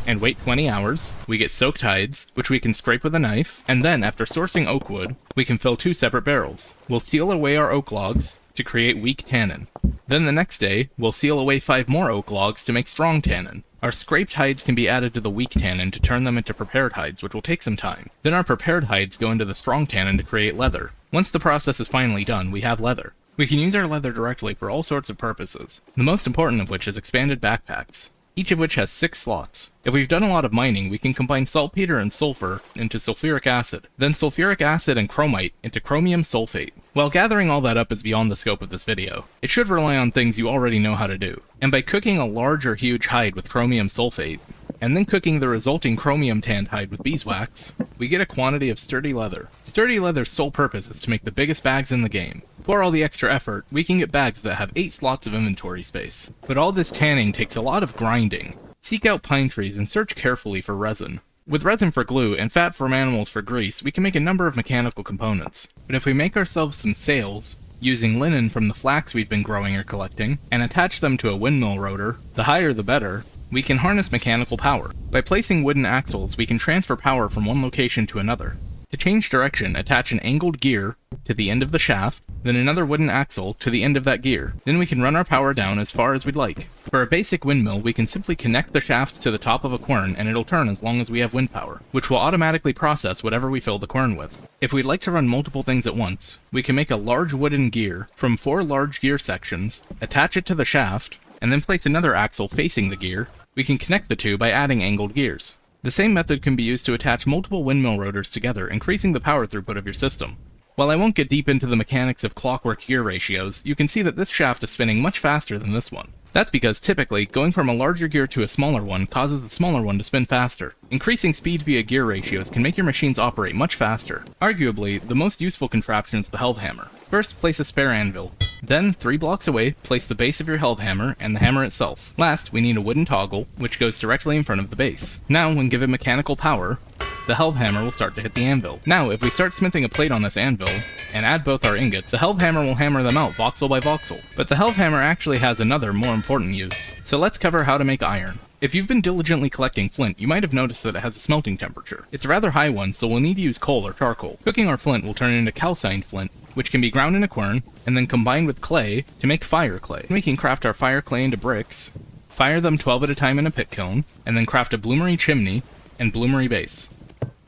and wait 20 hours, we get soaked hides, which we can scrape with a knife, and then, after sourcing oak wood, we can fill 2 separate barrels. We'll seal away our oak logs to create weak tannin. Then the next day, we'll seal away 5 more oak logs to make strong tannin. Our scraped hides can be added to the weak tannin to turn them into prepared hides, which will take some time. Then our prepared hides go into the strong tannin to create leather. Once the process is finally done, we have leather. We can use our leather directly for all sorts of purposes, the most important of which is expanded backpacks, each of which has 6 slots. If we've done a lot of mining, we can combine saltpeter and sulfur into sulfuric acid, then sulfuric acid and chromite into chromium sulfate. While gathering all that up is beyond the scope of this video, it should rely on things you already know how to do. And by cooking a large or huge hide with chromium sulfate, and then cooking the resulting chromium tanned hide with beeswax, we get a quantity of sturdy leather. Sturdy leather's sole purpose is to make the biggest bags in the game. For all the extra effort, we can get bags that have 8 slots of inventory space. But all this tanning takes a lot of grinding. Seek out pine trees and search carefully for resin. With resin for glue and fat from animals for grease, we can make a number of mechanical components. But if we make ourselves some sails, using linen from the flax we've been growing or collecting, and attach them to a windmill rotor, the higher the better, we can harness mechanical power. By placing wooden axles, we can transfer power from one location to another. To change direction, attach an angled gear to the end of the shaft, then another wooden axle to the end of that gear. Then we can run our power down as far as we'd like. For a basic windmill, we can simply connect the shafts to the top of a quern and it'll turn as long as we have wind power, which will automatically process whatever we fill the quern with. If we'd like to run multiple things at once, we can make a large wooden gear from 4 large gear sections, attach it to the shaft, and then place another axle facing the gear. We can connect the two by adding angled gears. The same method can be used to attach multiple windmill rotors together, increasing the power throughput of your system. While I won't get deep into the mechanics of clockwork gear ratios, you can see that this shaft is spinning much faster than this one. That's because typically, going from a larger gear to a smaller one causes the smaller one to spin faster. Increasing speed via gear ratios can make your machines operate much faster. Arguably, the most useful contraption is the helve hammer. First, place a spare anvil. Then, 3 blocks away, place the base of your helve hammer and the hammer itself. Last, we need a wooden toggle, which goes directly in front of the base. Now, when given mechanical power, the helve hammer will start to hit the anvil. Now, if we start smithing a plate on this anvil, and add both our ingots, the helve hammer will hammer them out voxel by voxel. But the helve hammer actually has another, more important use. So let's cover how to make iron. If you've been diligently collecting flint, you might have noticed that it has a smelting temperature. It's a rather high one, so we'll need to use coal or charcoal. Cooking our flint will turn it into calcined flint, which can be ground in a quern, and then combined with clay to make fire clay. We can craft our fire clay into bricks, fire them 12 at a time in a pit kiln, and then craft a bloomery chimney and bloomery base.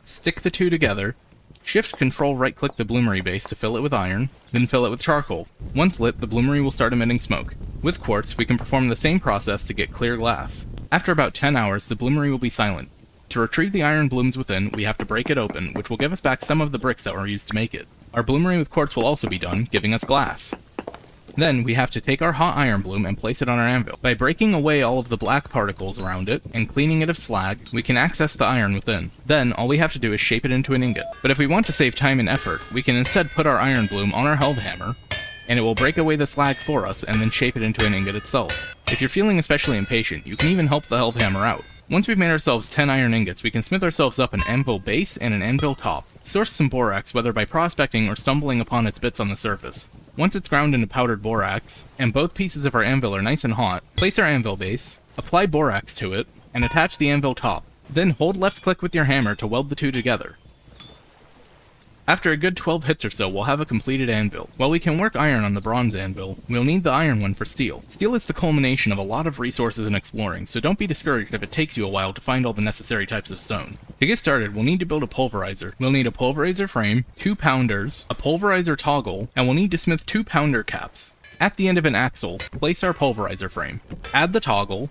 Stick the two together, shift control right click the bloomery base to fill it with iron, then fill it with charcoal. Once lit, the bloomery will start emitting smoke. With quartz, we can perform the same process to get clear glass. After about 10 hours, the bloomery will be silent. To retrieve the iron blooms within, we have to break it open, which will give us back some of the bricks that were used to make it. Our bloomery with quartz will also be done, giving us glass. Then, we have to take our hot iron bloom and place it on our anvil. By breaking away all of the black particles around it, and cleaning it of slag, we can access the iron within. Then, all we have to do is shape it into an ingot. But if we want to save time and effort, we can instead put our iron bloom on our helve hammer, and it will break away the slag for us and then shape it into an ingot itself. If you're feeling especially impatient, you can even help the helve hammer out. Once we've made ourselves 10 iron ingots, we can smith ourselves up an anvil base and an anvil top. Source some borax, whether by prospecting or stumbling upon its bits on the surface. Once it's ground into powdered borax, and both pieces of our anvil are nice and hot, place our anvil base, apply borax to it, and attach the anvil top. Then hold left click with your hammer to weld the two together. After a good 12 hits or so, we'll have a completed anvil. While we can work iron on the bronze anvil, we'll need the iron one for steel. Steel is the culmination of a lot of resources in exploring, so don't be discouraged if it takes you a while to find all the necessary types of stone. To get started, we'll need to build a pulverizer. We'll need a pulverizer frame, 2 pounders, a pulverizer toggle, and we'll need to smith 2 pounder caps. At the end of an axle, place our pulverizer frame. Add the toggle,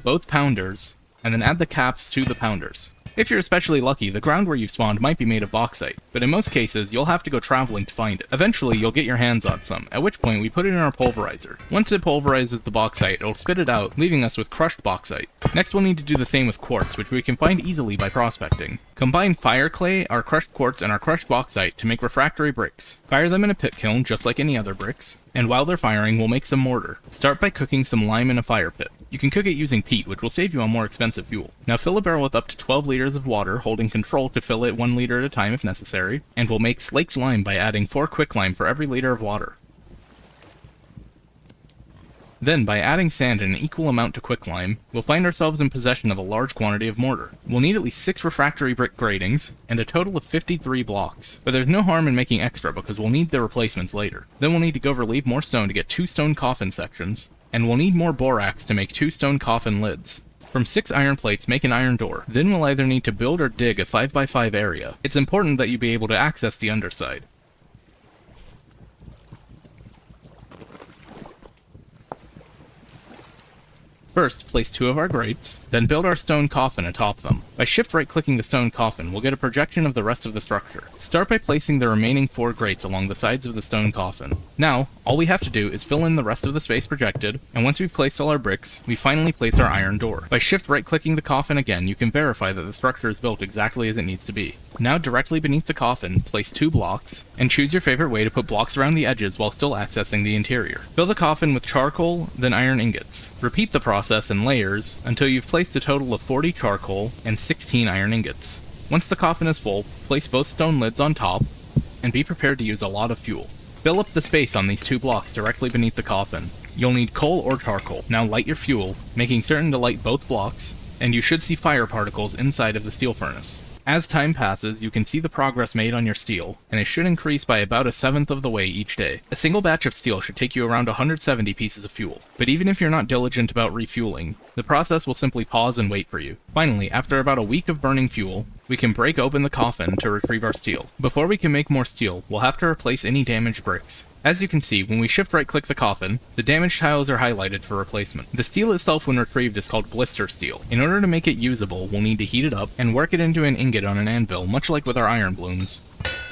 both pounders, and then add the caps to the pounders. If you're especially lucky, the ground where you've spawned might be made of bauxite, but in most cases, you'll have to go traveling to find it. Eventually, you'll get your hands on some, at which point we put it in our pulverizer. Once it pulverizes the bauxite, it'll spit it out, leaving us with crushed bauxite. Next, we'll need to do the same with quartz, which we can find easily by prospecting. Combine fire clay, our crushed quartz, and our crushed bauxite to make refractory bricks. Fire them in a pit kiln, just like any other bricks, and while they're firing, we'll make some mortar. Start by cooking some lime in a fire pit. You can cook it using peat, which will save you on more expensive fuel. Now fill a barrel with up to 12 liters of water, holding control to fill it 1 liter at a time if necessary, and we'll make slaked lime by adding 4 quicklime for every liter of water. Then, by adding sand in an equal amount to quicklime, we'll find ourselves in possession of a large quantity of mortar. We'll need at least 6 refractory brick gratings, and a total of 53 blocks. But there's no harm in making extra because we'll need the replacements later. Then we'll need to go relieve more stone to get 2 stone coffin sections, and we'll need more borax to make 2 stone coffin lids. From 6 iron plates, make an iron door. Then we'll either need to build or dig a 5x5 area. It's important that you be able to access the underside. First, place 2 of our grates, then build our stone coffin atop them. By shift right-clicking the stone coffin, we'll get a projection of the rest of the structure. Start by placing the remaining 4 grates along the sides of the stone coffin. Now, all we have to do is fill in the rest of the space projected, and once we've placed all our bricks, we finally place our iron door. By shift right-clicking the coffin again, you can verify that the structure is built exactly as it needs to be. Now, directly beneath the coffin, place 2 blocks, and choose your favorite way to put blocks around the edges while still accessing the interior. Fill the coffin with charcoal, then iron ingots. Repeat the process in layers until you've placed a total of 40 charcoal and 16 iron ingots. Once the coffin is full, place both stone lids on top, and be prepared to use a lot of fuel. Fill up the space on these 2 blocks directly beneath the coffin. You'll need coal or charcoal. Now light your fuel, making certain to light both blocks, and you should see fire particles inside of the steel furnace. As time passes, you can see the progress made on your steel, and it should increase by about 1/7 of the way each day. A single batch of steel should take you around 170 pieces of fuel, but even if you're not diligent about refueling, the process will simply pause and wait for you. Finally, after about a week of burning fuel, we can break open the coffin to retrieve our steel. Before we can make more steel, we'll have to replace any damaged bricks. As you can see, when we shift right-click the coffin, the damaged tiles are highlighted for replacement. The steel itself when retrieved is called blister steel. In order to make it usable, we'll need to heat it up and work it into an ingot on an anvil, much like with our iron blooms.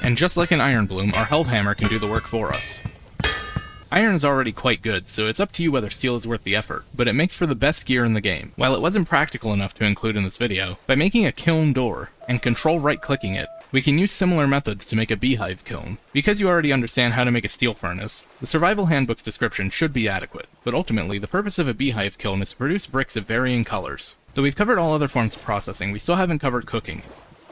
And just like an iron bloom, our held hammer can do the work for us. Iron is already quite good, so it's up to you whether steel is worth the effort, but it makes for the best gear in the game. While it wasn't practical enough to include in this video, by making a kiln door, and control right-clicking it, we can use similar methods to make a beehive kiln. Because you already understand how to make a steel furnace, the survival handbook's description should be adequate, but ultimately the purpose of a beehive kiln is to produce bricks of varying colors. Though we've covered all other forms of processing, we still haven't covered cooking.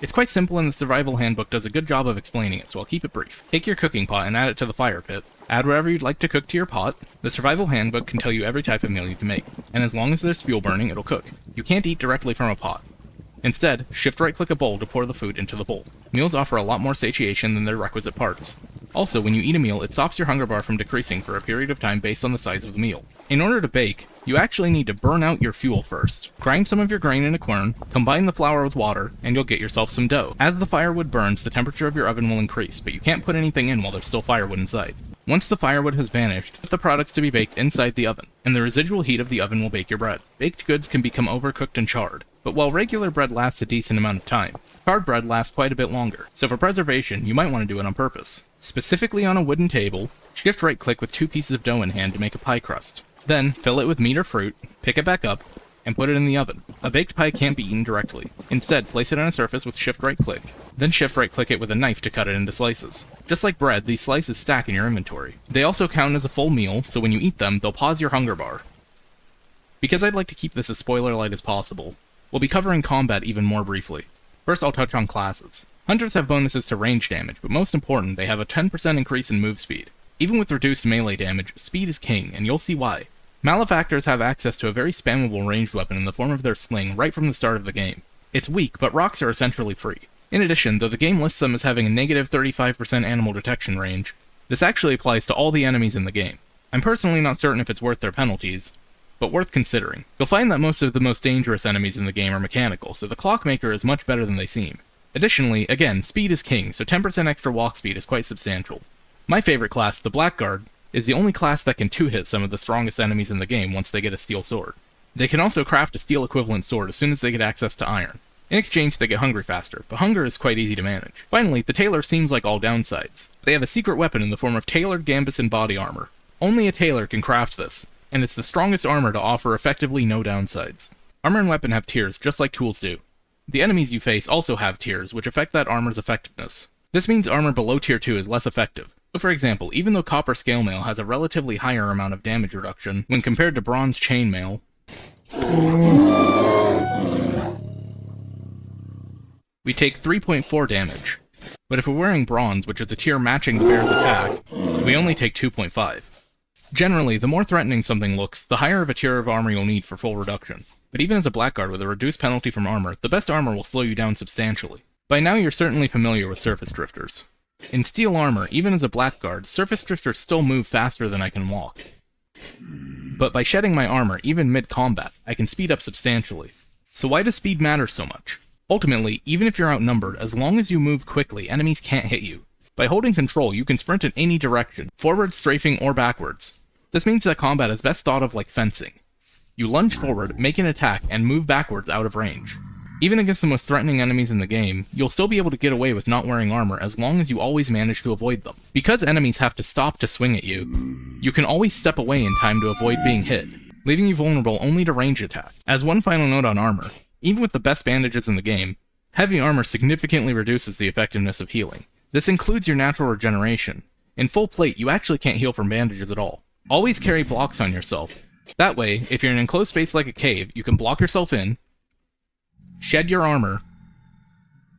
It's quite simple and the survival handbook does a good job of explaining it, so I'll keep it brief. Take your cooking pot and add it to the fire pit. Add whatever you'd like to cook to your pot. The survival handbook can tell you every type of meal you can make, and as long as there's fuel burning, it'll cook. You can't eat directly from a pot. Instead, shift right-click a bowl to pour the food into the bowl. Meals offer a lot more satiation than their requisite parts. Also, when you eat a meal, it stops your hunger bar from decreasing for a period of time based on the size of the meal. In order to bake, you actually need to burn out your fuel first. Grind some of your grain in a quern, combine the flour with water, and you'll get yourself some dough. As the firewood burns, the temperature of your oven will increase, but you can't put anything in while there's still firewood inside. Once the firewood has vanished, put the products to be baked inside the oven, and the residual heat of the oven will bake your bread. Baked goods can become overcooked and charred, but while regular bread lasts a decent amount of time, charred bread lasts quite a bit longer, so for preservation, you might want to do it on purpose. Specifically on a wooden table, shift right-click with 2 pieces of dough in hand to make a pie crust. Then, fill it with meat or fruit, pick it back up, and put it in the oven. A baked pie can't be eaten directly. Instead, place it on a surface with shift right-click, then shift right-click it with a knife to cut it into slices. Just like bread, these slices stack in your inventory. They also count as a full meal, so when you eat them, they'll pause your hunger bar. Because I'd like to keep this as spoiler light as possible, we'll be covering combat even more briefly. First, I'll touch on classes. Hunters have bonuses to range damage, but most important, they have a 10% increase in move speed. Even with reduced melee damage, speed is king, and you'll see why. Malefactors have access to a very spammable ranged weapon in the form of their sling right from the start of the game. It's weak, but rocks are essentially free. In addition, though the game lists them as having a negative 35% animal detection range, this actually applies to all the enemies in the game. I'm personally not certain if it's worth their penalties, but worth considering. You'll find that most of the most dangerous enemies in the game are mechanical, so the Clockmaker is much better than they seem. Additionally, again, speed is king, so 10% extra walk speed is quite substantial. My favorite class, the Blackguard, is the only class that can 2-hit some of the strongest enemies in the game once they get a steel sword. They can also craft a steel equivalent sword as soon as they get access to iron. In exchange, they get hungry faster, but hunger is quite easy to manage. Finally, the Tailor seems like all downsides. They have a secret weapon in the form of tailored gambeson body armor. Only a tailor can craft this, and it's the strongest armor to offer effectively no downsides. Armor and weapon have tiers, just like tools do. The enemies you face also have tiers, which affect that armor's effectiveness. This means armor below tier 2 is less effective. So for example, even though copper scalemail has a relatively higher amount of damage reduction when compared to bronze chainmail, we take 3.4 damage. But if we're wearing bronze, which is a tier matching the bear's attack, we only take 2.5. Generally, the more threatening something looks, the higher of a tier of armor you'll need for full reduction. But even as a Blackguard with a reduced penalty from armor, the best armor will slow you down substantially. By now you're certainly familiar with surface drifters. In steel armor, even as a Blackguard, surface drifters still move faster than I can walk. But by shedding my armor, even mid-combat, I can speed up substantially. So why does speed matter so much? Ultimately, even if you're outnumbered, as long as you move quickly, enemies can't hit you. By holding control, you can sprint in any direction, forward, strafing, or backwards. This means that combat is best thought of like fencing. You lunge forward, make an attack, and move backwards out of range. Even against the most threatening enemies in the game, you'll still be able to get away with not wearing armor as long as you always manage to avoid them. Because enemies have to stop to swing at you, you can always step away in time to avoid being hit, leaving you vulnerable only to range attacks. As one final note on armor, even with the best bandages in the game, heavy armor significantly reduces the effectiveness of healing. This includes your natural regeneration. In full plate, you actually can't heal from bandages at all. Always carry blocks on yourself. That way, if you're in an enclosed space like a cave, you can block yourself in, shed your armor,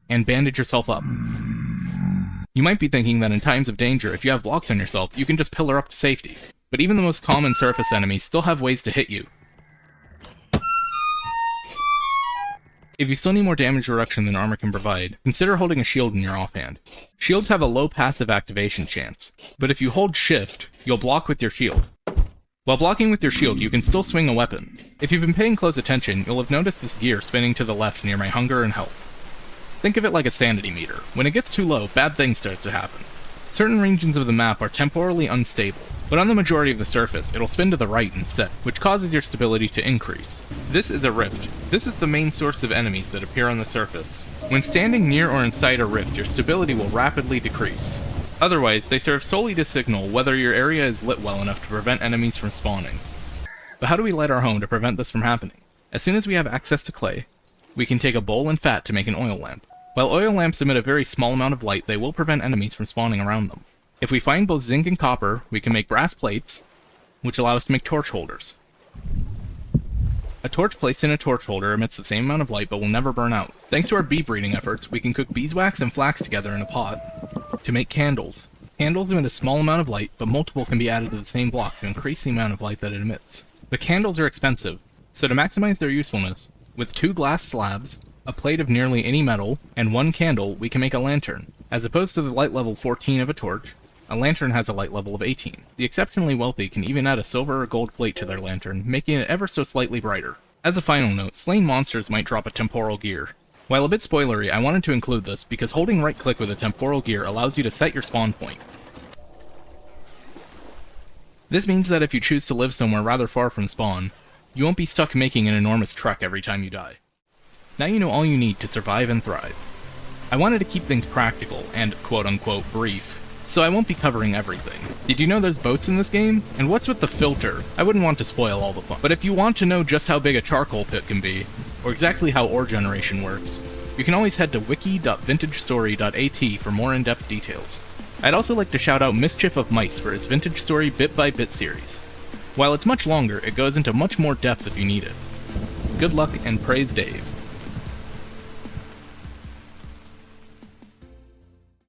and bandage yourself up. You might be thinking that in times of danger, if you have blocks on yourself, you can just pillar up to safety. But even the most common surface enemies still have ways to hit you. If you still need more damage reduction than armor can provide, consider holding a shield in your offhand. Shields have a low passive activation chance, but if you hold shift, you'll block with your shield. While blocking with your shield, you can still swing a weapon. If you've been paying close attention, you'll have noticed this gear spinning to the left near my hunger and health. Think of it like a sanity meter. When it gets too low, bad things start to happen. Certain regions of the map are temporally unstable, but on the majority of the surface, it'll spin to the right instead, which causes your stability to increase. This is a rift. This is the main source of enemies that appear on the surface. When standing near or inside a rift, your stability will rapidly decrease. Otherwise, they serve solely to signal whether your area is lit well enough to prevent enemies from spawning. But how do we light our home to prevent this from happening? As soon as we have access to clay, we can take a bowl and fat to make an oil lamp. While oil lamps emit a very small amount of light, they will prevent enemies from spawning around them. If we find both zinc and copper, we can make brass plates, which allow us to make torch holders. A torch placed in a torch holder emits the same amount of light but will never burn out. Thanks to our bee breeding efforts, we can cook beeswax and flax together in a pot to make candles. Candles emit a small amount of light, but multiple can be added to the same block to increase the amount of light that it emits. But candles are expensive, so to maximize their usefulness, with 2 glass slabs, a plate of nearly any metal, and 1 candle, we can make a lantern. As opposed to the light level 14 of a torch, a lantern has a light level of 18. The exceptionally wealthy can even add a silver or gold plate to their lantern, making it ever so slightly brighter. As a final note, slain monsters might drop a temporal gear. While a bit spoilery, I wanted to include this because holding right click with a temporal gear allows you to set your spawn point. This means that if you choose to live somewhere rather far from spawn, you won't be stuck making an enormous trek every time you die. Now you know all you need to survive and thrive. I wanted to keep things practical and quote-unquote brief, so I won't be covering everything. Did you know there's boats in this game? And what's with the filter? I wouldn't want to spoil all the fun. But if you want to know just how big a charcoal pit can be, or exactly how ore generation works, you can always head to wiki.vintagestory.at for more in-depth details. I'd also like to shout out Mischief of Mice for his Vintage Story Bit by Bit series. While it's much longer, it goes into much more depth if you need it. Good luck and praise Dave.